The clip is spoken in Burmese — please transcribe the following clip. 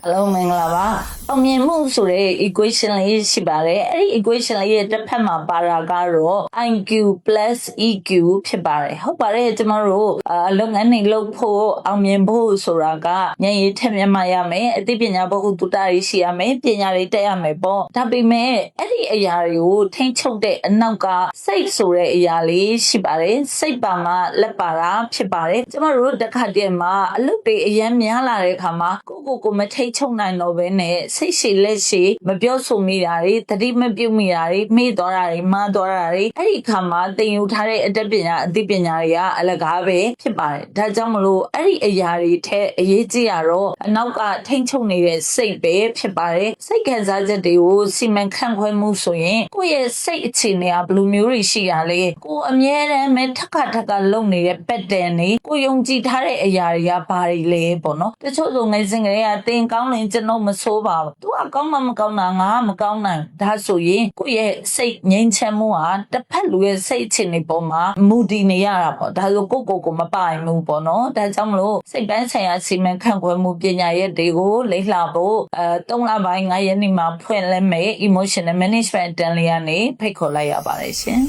Hello မင်္ဂလာပါအောင်မြင်မှုဆိုတဲ့ equation လေးရှိပါတယ်အဲ့ဒီ equation လေးရဲ့တစ်ဖက်မှာပါတာကတော့ IQ plus EQ ဖြစ်ပါတယ်ဟုတ်ပါတယ်ကျမတို့လုပ်ငန်းတွေလုပ်ဖို့အောင်မြင်ဖို့ဆိုတာကဉာဏ်ရည်ထက်မြက်မှရမယ်အသိပညာဘဟုတုတတွေရှိရမယ်ပညာတွေတက်ရမယ်ပေါ့ဒါပေမဲ့အဲ့ဒီအရာတွေကိုထိန်းချုပ်တဲ့အနောက်ကစိတ်ဆိုတဲ့အရာလေးရှိပါတယ်စိတ်ပါမှလက်ပါတာဖြစ်ပါတယ်ကျမတို့တစ်ခါတည်းမှာအလုပ်တွေအရင်များလာတဲ့အခါမှာကိုမထိတ်ချုံနိုင်တော့ဘဲနဲ့စိတ်ရှည်လက်ရှည်မပြောဆိုမိတာတွေတတိမပြုတ်မိတာတွေမေ့သွားတာတွေမှားသွားတာတွေအဲ့ဒီခါမှာသင်ယူထားတဲ့အတတ်ပညာအသိပညာတွေကအလကားပဲဖြစ်ပါတယ်ဒါကြောင့်မလို့အဲ့ဒီအရာတွေထက်အရေးကြီးရတော့အနောက်ကထိတ်ချုံနေတဲ့စိတ်ပဲဖြစ်ပါတယ်စိတ်ခံစားချက်တွေကိုစီမံခန့်ခွဲမှုဆိုရင်ကိုယ့်ရဲ့စိတ်အခြေအနေကဘယ်လိုမျိုးတွေရှိရလဲကိုအမြဲတမ်းပဲထက်ကလုံနေတဲ့ pattern တွေကိုယုံကြည်ထားတဲ့အရာတွေကဘာတွေလဲပေါ့နော်တချို့ဆိုငယ်စဉ်ကလေးကတင်ကောင်းရင်ကျွန်တော်မဆိုးပါဘူး။ तू ကောင်းမှမကောင်းတာငါမကောင်းနိုင်ဒါဆိုရင်ကိုယ့်ရဲ့စိတ်ငြိမ်းချမ်းမှုဟာတစ်ဖက်လူရဲ့စိတ်အခြေအနေပေါ်မှာမူတည်နေရတာပေါ့ဒါဆိုကိုမပိုင်ဘူးပေါ့နော်ဒါကြောင့်မလို့စိတ်ပိုင်းဆိုင်ရာစီမံခန့်ခွဲမှုပညာရပ်တွေကိုလေ့လာဖို့3လပိုင်း9ရက်နေ့မှာဖွင့်လဲမယ် emotional management တန်းလေးကနေဖိတ်ခေါ်လိုက်ရပါတယ်ရှင်